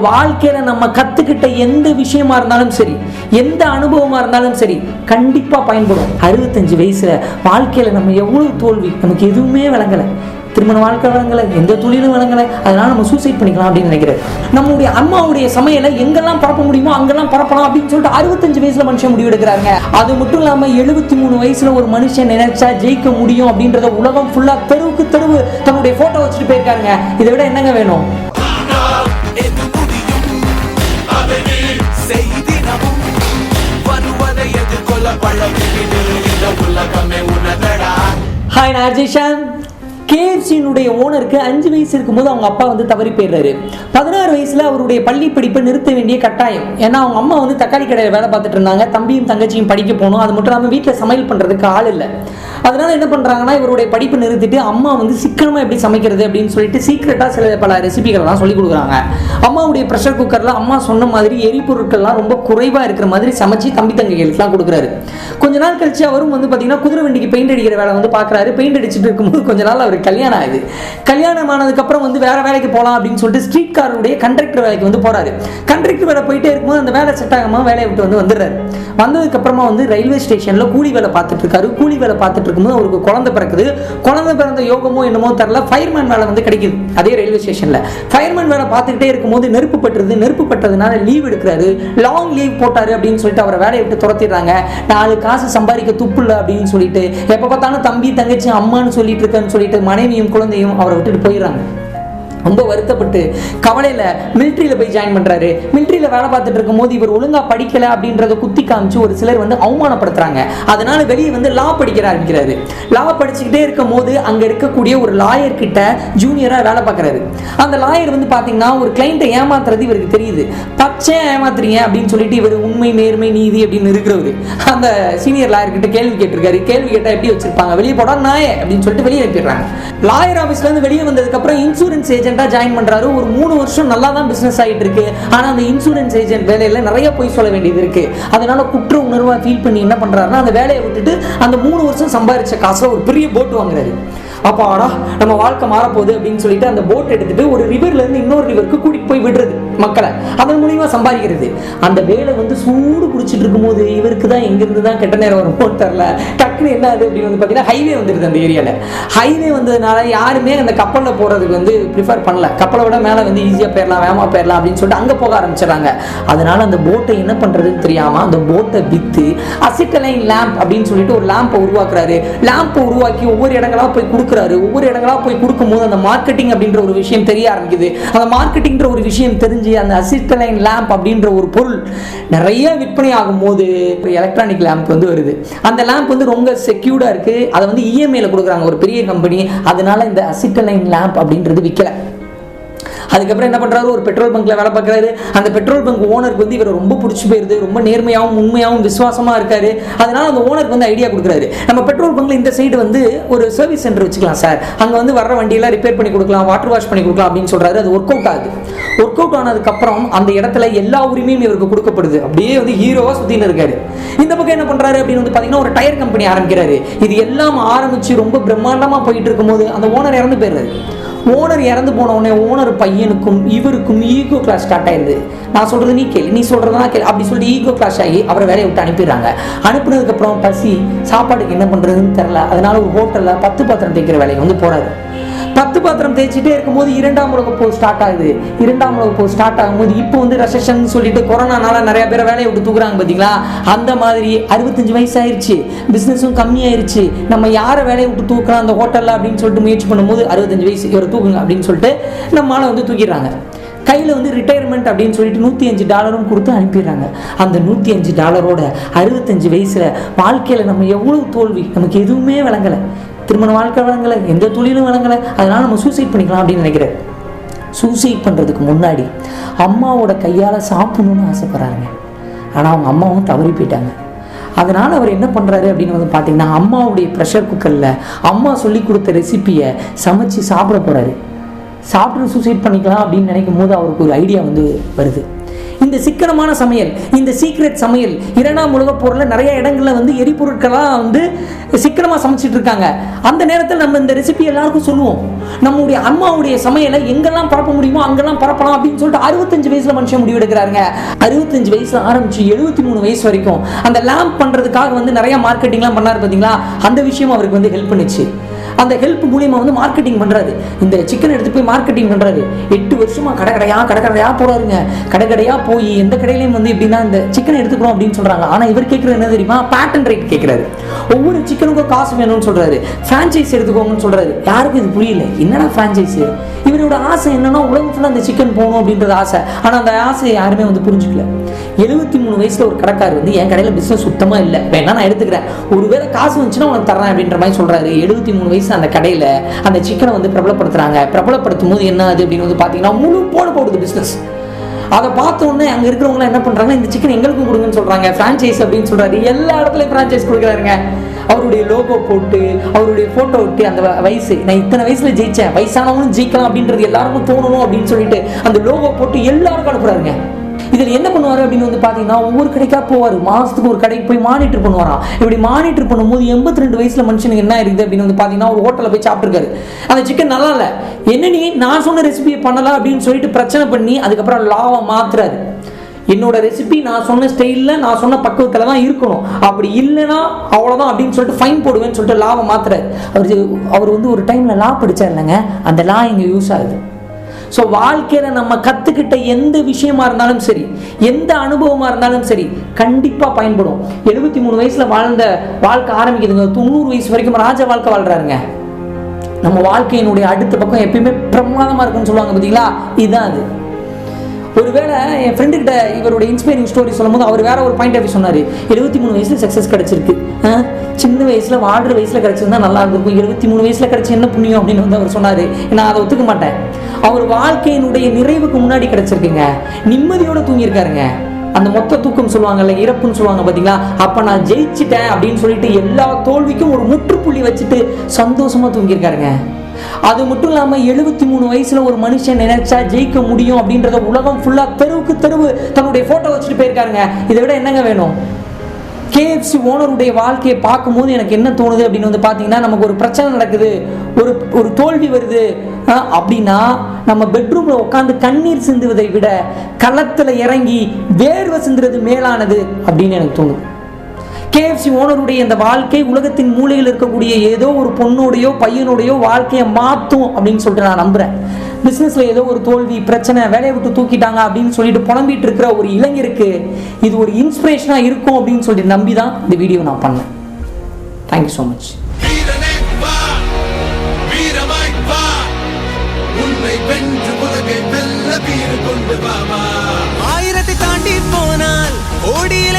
வாழ்க்கையில நம்ம கத்துக்கிட்ட எந்த விஷயமா இருந்தாலும் சரி, எந்த அனுபவமா இருந்தாலும் சரி, கண்டிப்பா பயன்படும். 65 வயசுல வாழ்க்கையில நம்ம எவ்வளவு தோல்வி, நமக்கு எதுவுமே விளங்கல, திருமண வாழ்க்கை விளங்கல, எந்த தொழிலும் விளங்கல, அதனால நம்ம சூசைட் பண்ணிக்கலாம் அப்படின்னு நினைக்கிறேன். நம்மளுடைய அம்மாவுடைய சமையலை எங்கெல்லாம் பரப்ப முடியுமோ அங்கெல்லாம் பரப்பலாம் அப்படின்னு சொல்லிட்டு 65 வயசுல மனுஷன் முடிவு எடுக்கிறாங்க. அது மட்டும் இல்லாம 73 வயசுல ஒரு மனுஷன் நினைச்சா ஜெயிக்க முடியும் அப்படின்றத உலகம் ஃபுல்லா தெருவுக்கு தெருவு தன்னுடைய போட்டோ வச்சுட்டு போயிருக்காங்க. இதை விட என்னங்க வேணும்? ஹாய், நான் அர்ஜிஷான். KFC ஓனருக்கு 5 வயசு இருக்கும்போது அவங்க அப்பா தவறி போயிடுறாரு. 16 வயசுல அவருடைய பள்ளி படிப்பை நிறுத்த வேண்டிய கட்டாயம். ஏன்னா அவங்க அம்மா தக்காளி கடையில் வேலை பார்த்துட்டு இருந்தாங்க. தம்பியும் தங்கச்சியும் படிக்க போகணும். அது மட்டும் இல்லாமல் வீட்டில் சமையல் பண்ணுறதுக்கு ஆள் இல்லை. அதனால என்ன பண்ணுறாங்கன்னா, இவருடைய படிப்பு நிறுத்திட்டு அம்மா சிக்கனமாக எப்படி சமைக்கிறது அப்படின்னு சொல்லிட்டு சீக்கிரட்டாக சில பல ரெசிபிகள்லாம் சொல்லி கொடுக்குறாங்க. அம்மாவுடைய ப்ரெஷர் குக்கரில் அம்மா சொன்ன மாதிரி எரிபொருட்கள்லாம் ரொம்ப குறைவாக இருக்கிற மாதிரி சமைச்சு தம்பி தங்கைகளுக்குலாம் கொடுக்குறாரு. கொஞ்ச நாள் கழிச்சு அவரும் பார்த்தீங்கன்னா குதிரை வண்டிக்கு பெயிண்ட் அடிக்கிற வேலை பார்க்குறாரு. பெயிண்ட் அடிச்சுட்டு இருக்கும்போது கொஞ்ச நாள் அவருக்கு கல்யாணம் ஆகுது. கல்யாணம் ஆனதுக்கப்புறம் வேற வேலைக்கு போகலாம் அப்படின்னு சொல்லிட்டு ஸ்ட்ரீட் காருடைய கண்டக்டர் வேலைக்கு போறாரு. கண்டக்டர் வேலை போயிட்டே இருக்கும்போது அந்த வேலை செட் ஆகாம வேலையை விட்டு வந்துடுறாரு. வந்ததுக்கு அப்புறமா ரயில்வே ஸ்டேஷன்ல கூலி வேலை பார்த்துட்டு இருக்காரு. கூலி வேலை பார்த்துட்டு இருக்கும்போது அவருக்கு குழந்தை பிறக்குது. குழந்தை பிறந்த யோகமோ என்னமோ தெரியல, ஃபயர்மேன் வேலை கிடைக்குது அதே ரயில்வே ஸ்டேஷன்ல. ஃபயர்மேன் வேலை பார்த்துக்கிட்டே இருக்கும்போது நெருப்பு பட்டுருது. நெருப்பு பட்டதுனால லீவ் எடுக்கிறாரு. லாங் லீவ் போட்டாரு அப்படின்னு சொல்லிட்டு அவரை வேலையை விட்டு துரத்திடுறாங்க. 4 காசு சம்பாதிக்க துப்பு இல்லை அப்படின்னு சொல்லிட்டு எப்ப பார்த்தாலும் தம்பி தங்கச்சி அம்மான்னு சொல்லிட்டு இருக்கேன்னு சொல்லிட்டு மனைவியும் குழந்தையும் அவரை விட்டுட்டு போயிடுறாங்க. ரொம்ப வருத்தப்பட்டு கவலையில மிலிட்ரியில போய் ஜாயின் பண்றாரு. மிலிட்ரியில வேலை பார்த்துட்டு இருக்கும் போது இவர் ஒழுங்கா படிக்கல அப்படின்றத குத்தி காமிச்சு ஒரு சிலர் அவமானப்படுத்துறாங்க. அதனால வெளியே லா படிக்க ஆரம்பிக்கிறாரு. லா படிச்சுக்கிட்டே இருக்கும் போது அங்க இருக்கக்கூடிய ஒரு லாயர் கிட்ட ஜூனியரா வேலை பார்க்கறாரு. அந்த லாயர் பாத்தீங்கன்னா ஒரு கிளைண்ட்டை ஏமாத்துறது இவருக்கு தெரியுது. பச்சை ஏமாத்துறீங்க அப்படின்னு சொல்லிட்டு இவர் உண்மை நேர்மை நீதி அப்படின்னு இருக்கிறவரு அந்த சீனியர் லாயர் கிட்ட கேள்வி கேட்டிருக்காரு. கேள்வி கேட்டா எப்படி வச்சிருப்பாங்க, வெளியே போடா நாயே அப்படின்னு சொல்லிட்டு வெளியே அனுப்பிடுறாங்க. லாயர் ஆபீஸ்ல இருந்து வெளியே வந்ததுக்கு அப்புறம் இன்சூரன்ஸ் ஏஜென்ட் ஜாயின் பண்றாரு. ஒரு 3 வருஷம் நல்லா தான் பிசினஸ் ஆயிட்டு இருக்கு. ஆனா அந்த இன்சூரன்ஸ் ஏஜென்ட் வேலையில நிறைய போய் சொல்ல வேண்டியது இருக்கு. அதனால குற்ற உணர்வா ஃபீல் பண்ணி என்ன பண்றாருன்னா, அந்த வேலையை விட்டுட்டு அந்த 3 வருஷம் சம்பாதிச்ச காசுல ஒரு பெரிய போட் வாங்குறாரு. அப்பாடா நம்ம வாழ்க்கை மாறப்போகுது அப்படின்னு சொல்லிட்டு அந்த போட் எடுத்துட்டு ஒரு ரிவர்ல இருந்து இன்னொரு ரிவருக்கு கூட்டிட்டு போய் விடுறது மக்களை. அதன் மூலியமா சம்பாதிக்கிறது. அந்த வேலை சூடு குடிச்சிட்டு இருக்கும்போது இவருக்கு தான் எங்கிருந்து தான் கெட்ட நேரம் வரும்போது தெரியல. டக்குன்னு என்ன ஆகுது அப்படின்னு பார்த்தீங்கன்னா ஹைவே வந்துடுது. அந்த ஏரியால ஹைவே வந்ததுனால யாருமே அந்த கப்பலில் போறதுக்கு ப்ரிஃபர் பண்ணல. கப்பலை விட மேலே ஈஸியாக போயிடலாம், வேகமாக போயிடலாம் அப்படின்னு சொல்லிட்டு அங்கே போக ஆரம்பிச்சிடறாங்க. அதனால அந்த போட்டை என்ன பண்றதுன்னு தெரியாம அந்த போட்டை வித்து அசிட்டலைன் லேம்ப் அப்படின்னு சொல்லிட்டு ஒரு லேம்பை உருவாக்குறாரு. லேம்பை உருவாக்கி ஒவ்வொரு இடங்களா போய் கொடுக்குறாரு. ஒவ்வொரு இடங்களா போய் கொடுக்கும்போது அந்த மார்க்கெட்டிங் அப்படின்ற ஒரு விஷயம் தெரிய ஆரம்பிக்குது. அந்த மார்க்கெட்டிங்கிற ஒரு விஷயம் தெரிஞ்சு அந்த அசிட்டலைன் லேம்ப் அப்படின்ற ஒரு பொருள் நிறைய விற்பனை ஆகும் போது எலக்ட்ரானிக் லேம்ப் வருது. அந்த லேம்ப் ரொம்ப செக்யூர்டா இருக்கு. அதை இஎம்ஐல கொடுக்குறாங்க ஒரு பெரிய கம்பெனி. அதனால இந்த அசிட்டலைன் லேம்ப் அப்படின்றது விற்கல. அதுக்கப்புறம் என்ன பண்றாரு, ஒரு பெட்ரோல் பங்க்ல வேலை பார்க்கறாரு. அந்த பெட்ரோல் பங்க் ஓனருக்கு இவர் ரொம்ப பிடிச்சி போயிருது. ரொம்ப நேர்மையாகவும் உண்மையாகவும் விசுவாசமா இருக்காரு. அதனால அந்த ஓனருக்கு ஐடியா கொடுக்குறாரு. நம்ம பெட்ரோல் பங்க்ல இந்த சைடு ஒரு சர்வீஸ் சென்டர் வச்சுக்கலாம் சார், அங்க வர்ற வண்டியெல்லாம் ரிப்பேர் பண்ணி கொடுக்கலாம், வாட்டர் வாஷ் பண்ணி கொடுக்கலாம் அப்படின்னு சொல்றாரு. அது ஒர்க் அவுட் ஆகுது. ஒர்க் அவுட் ஆனதுக்கு அப்புறம் அந்த இடத்துல எல்லா உரிமையும் இவருக்கு கொடுக்கப்படுது. அப்படியே ஹீரோவா சுத்தின்னு இருக்காரு. இந்த பக்கம் என்ன பண்றாரு அப்படின்னு பாத்தீங்கன்னா ஒரு டயர் கம்பெனி ஆரம்பிக்கிறாரு. இது எல்லாம் ஆரம்பிச்சு ரொம்ப பிரம்மாண்டமா போயிட்டு இருக்கும்போது அந்த ஓனர் இறந்து போயிடுறாரு. ஓனர் இறந்து போன உடனே ஓனர் பையனுக்கும் இவருக்கும் ஈகோ கிளாஸ் ஸ்டார்ட் ஆயிருது. நான் சொல்றது நீ கேளு, நீ சொல்றதுனா கேளு அப்படி சொல்லி ஈகோ கிளாஸ் ஆகி அவரை வேலையை விட்டு அனுப்பிடுறாங்க. அனுப்புனதுக்கு அப்புறம் பசி சாப்பாட்டுக்கு என்ன பண்றதுன்னு தெரியல. அதனால ஒரு ஹோட்டல்ல 10 பாத்திரம் தேய்க்கிற வேலையை போறாரு. 10 பாத்திரம் தேய்ச்சிட்டே இருக்கும்போது 2ஆம் உலகப் போர் ஸ்டார்ட் ஆகுது. 2ஆம் உலகப் போர் ஸ்டார்ட் ஆகும்போது இப்போ ரெசெஷன் சொல்லிட்டு கொரோனானால நிறைய பேரை வேலையை விட்டு தூக்குறாங்க பாத்தீங்களா. அந்த மாதிரி 65 வயசு ஆயிருச்சு, பிசினஸும் கம்மி ஆயிருச்சு. நம்ம யாரை வேலையை விட்டு தூக்கலாம் அந்த ஹோட்டல்ல அப்படின்னு சொல்லிட்டு முயற்சி பண்ணும்போது 65 வயசு இவரை தூக்குங்க அப்படின்னு சொல்லிட்டு நம்மளால தூக்கிடுறாங்க. கையில் ரிட்டையர்மெண்ட் அப்படின்னு சொல்லிட்டு $105 கொடுத்து அனுப்பிடுறாங்க. அந்த $105 65 வயசுல வாழ்க்கையில நம்ம எவ்வளவு தோல்வி, நமக்கு எதுவுமே விளங்கலை, திருமண வாழ்க்கை விளங்கலை, எந்த தொழிலும் விளங்கலை, அதனால நம்ம சூசைட் பண்ணிக்கலாம் அப்படின்னு நினைக்கிறேன். சூசைட் பண்ணுறதுக்கு முன்னாடி அம்மாவோட கையால் சாப்பிடணும்னு ஆசைப்படுறாங்க. ஆனால் அவங்க அம்மாவும் தவறி போயிட்டாங்க. அதனால் அவர் என்ன பண்ணுறாரு அப்படின்னு பார்த்தீங்கன்னா அம்மாவுடைய ப்ரெஷர் குக்கரில் அம்மா சொல்லி கொடுத்த ரெசிப்பியை சமைச்சு சாப்பிட போகிறாரு. சாப்பிட்டு சூசைட் பண்ணிக்கலாம் அப்படின்னு நினைக்கும் போது அவருக்கு ஒரு ஐடியா வருது. இந்த சிக்கனமான சமையல், இந்த சீக்ரெட் சமையல் 2ஆம் உலகப் போரில் நிறைய இடங்கள்ல வந்து எரிபொருட்களாக வந்து சிக்கனமாக சமைச்சிட்டு இருக்காங்க. அந்த நேரத்தில் நம்ம இந்த ரெசிபி எல்லாருக்கும் சொல்லுவோம். நம்முடைய அம்மாவுடைய சமையலை எங்கெல்லாம் பரப்ப முடியுமோ அங்கெல்லாம் பரப்பலாம் அப்படின்னு சொல்லிட்டு 65 வயசுல மனுஷன் முடிவெடுக்கிறாங்க. 65 வயசுல ஆரம்பிச்சு 73 வயசு வரைக்கும் அந்த லேம்ப் பண்றதுக்காக வந்து நிறைய மார்க்கெட்டிங்லாம் பண்ணாரு பார்த்தீங்களா, அந்த விஷயம் அவருக்கு வந்து ஹெல்ப் பண்ணுச்சு. அந்த ஹெல்ப் மூலியமா வந்து மார்க்கெட்டிங் பண்றாரு. இந்த சிக்கன் எடுத்து போய் மார்க்கெட்டிங் பண்றாரு. 8 வருஷமா கடைக்கடையா போறாருங்க. கடைக்கடையா போய் எந்த கடையிலையும் வந்து எப்படின்னா இந்த சிக்கன் எடுத்துக்கிறோம் அப்படின்னு சொல்றாங்க. ஆனா இவர் கேட்கறது என்ன தெரியுமா, பேட்டன் ரைட் கேட்கிறாரு. ஒவ்வொரு சிக்கனுக்கும் காசு வேணும்னு சொல்றாரு. பிரான்சைஸ் எடுத்துக்கோங்கன்னு சொல்றாரு. யாருக்கும் இது புரியல, என்னடா பிரான்சைஸ். இவரோட ஆசை என்னன்னா உலகம் ஃபுல்லா அந்த சிக்கன் போகணும் அப்படின்றது ஆசை. ஆனா அந்த ஆசையை யாருமே வந்து புரிஞ்சுக்கல. 73 வயசுல ஒரு கடைக்காரர் வந்து என் கடையில பிசினஸ் சுத்தமா இல்லை, வேணா நான் எடுத்துக்கிறேன், ஒருவேளை காசு வந்துச்சுன்னா உனக்கு தரேன் அப்படின்ற மாதிரி சொல்றாரு. 73 வயசு அந்த கடையில அந்த சிக்கனை வந்து பிரபலப்படுத்துறாங்க. பிரபலப்படுத்தும் போது என்ன ஆகுது அப்படின்னு வந்து பாத்தீங்கன்னா முழு போடுது பிசினஸ். அதை பார்த்த உடனே அங்க இருக்கிறவங்க என்ன பண்றாங்க, இந்த சிக்கன் எங்களுக்கும் கொடுங்கன்னு சொல்றாங்க. பிரான்சைஸ் அப்படின்னு சொல்றாரு. எல்லா இடத்துலயும் பிரான்சைஸ் கொடுக்குறாருங்க. அவருடைய லோகோ போட்டு அவருடைய போட்டோ விட்டு அந்த வயசு, நான் இத்தனை வயசுல ஜெயிச்சேன், வயசானவங்களும் ஜெயிக்கலாம் அப்படின்றது எல்லாருக்கும் தோணணும் அப்படின்னு சொல்லிட்டு அந்த லோகோ போட்டு எல்லாருக்கும் அனுப்புறாருங்க. இதில் என்ன பண்ணுவார் அப்படின்னு வந்து பார்த்தீங்கன்னா ஒவ்வொரு கடைக்கா போவார். மாதத்துக்கு ஒரு கடைக்கு போய் மானிட்டர் பண்ணுவாராம். இப்படி மானிட்டர் பண்ணும்போது 82 வயசுல மனுஷனுக்கு என்ன இருக்குது அப்படின்னு வந்து பார்த்தீங்கன்னா ஒரு ஹோட்டலில் போய் சாப்பிட்டுருக்காரு. அந்த சிக்கன் நல்லா இல்லை, என்ன நீ நான் சொன்ன ரெசிபியை பண்ணலாம் அப்படின்னு சொல்லிட்டு பிரச்சனை பண்ணி அதுக்கப்புறம் லாவை மாத்துறாரு. என்னோட ரெசிபி நான் சொன்ன ஸ்டைலில் நான் சொன்ன பக்குவத்தில் தான் இருக்கணும், அப்படி இல்லைன்னா அவ்வளோதான் அப்படின்னு சொல்லிட்டு ஃபைன் போடுவேன்னு சொல்லிட்டு லாவை மாத்துறாரு. அவர் வந்து ஒரு டைமில் லா படித்தார் இல்லைங்க, அந்த லா இங்கே யூஸ் ஆகுது. ஸோ வாழ்க்கையில் நம்ம கற்றுக்கிட்ட எந்த விஷயமா இருந்தாலும் சரி, எந்த அனுபவமாக இருந்தாலும் சரி, கண்டிப்பாக பயன்படும். 73 வயசில் வாழ்ந்த வாழ்க்கை ஆரம்பிக்குதுங்க. 90 வயசு வரைக்கும் ராஜ வாழ்க்கை வாழ்கிறாருங்க. நம்ம வாழ்க்கையினுடைய அடுத்த பக்கம் எப்பயுமே பிரமாதமாக இருக்குன்னு சொல்லுவாங்க பார்த்தீங்களா, இதுதான் அது. ஒருவேளை என் ஃப்ரெண்டு கிட்ட இவருடைய இன்ஸ்பைரிங் ஸ்டோரி சொல்லும் போது அவர் வேற ஒரு பாயிண்ட் ஆஃப் வியூ சொன்னார். 73 வயசுல சக்ஸஸ் கிடைச்சிருக்கு, சின்ன வயசுல வாழ்ற வயசுல கிடைச்சிருந்தா நல்லா இருந்திருக்கும், 73 வயசுல கிடைச்சி என்ன புண்ணியம் அப்படின்னு வந்து அவர் சொன்னாரு. நான் அதை ஒத்துக்க மாட்டேன். அவர் வாழ்க்கையினுடைய நிறைவுக்கு முன்னாடி கிடைச்சிருக்குங்க, நிம்மதியோட தூங்கியிருக்காருங்க. அந்த மொத்த தூக்கம் சொல்லுவாங்கல்ல, இறப்புன்னு சொல்லுவாங்க பார்த்தீங்களா, அப்ப நான் ஜெயிச்சிட்டேன் அப்படின்னு சொல்லிட்டு எல்லா தோல்விக்கும் ஒரு முற்றுப்புள்ளி வச்சுட்டு சந்தோஷமா தூங்கியிருக்காருங்க. அது மட்டும் இல்லாம 73 வயசுல ஒரு மனுஷன் நினைச்சா ஜெயிக்க முடியும் அப்படின்றத உலகம் ஃபுல்லா தெருவுக்கு தெருவு தன்னுடைய போட்டோ வச்சுட்டு போயிருக்காருங்க. இதை விட என்னங்க வேணும்? KFC ஓனருடைய வாழ்க்கையை பார்க்கும்போது எனக்கு என்ன தோணுது அப்படின்னு வந்து பார்த்தீங்கன்னா, நமக்கு ஒரு பிரச்சனை நடக்குது, ஒரு தோல்வி வருது அப்படின்னா நம்ம பெட்ரூம்ல உட்காந்து கண்ணீர் சிந்துவதை விட களத்துல இறங்கி வேர்வை சிந்துறது மேலானது அப்படின்னு எனக்கு தோணுது. KFC ஓனருடைய இந்த வாழ்க்கை உலகத்தின் மூலையில் இருக்கக்கூடிய ஏதோ ஒரு பொண்ணோடையோ பையனோடையோ வாழ்க்கையை மாற்றும் அப்படின்னு சொல்லிட்டு நான் நம்புறேன். பிசினஸ்ல ஏதோ ஒரு தோல்வி பிரச்சனை, வேலையை விட்டு தூக்கிட்டாங்க அப்படின்னு சொல்லிட்டு புலம்பிட்டு இருக்கிற ஒரு இளைஞருக்கு இது ஒரு இன்ஸ்பிரேஷனா இருக்கும் அப்படின்னு சொல்லிட்டு நம்பி தான் இந்த வீடியோ நான் பண்ணேன். Thank you so much. ஆயிரத்தை தாண்டி போனால் ஓடியில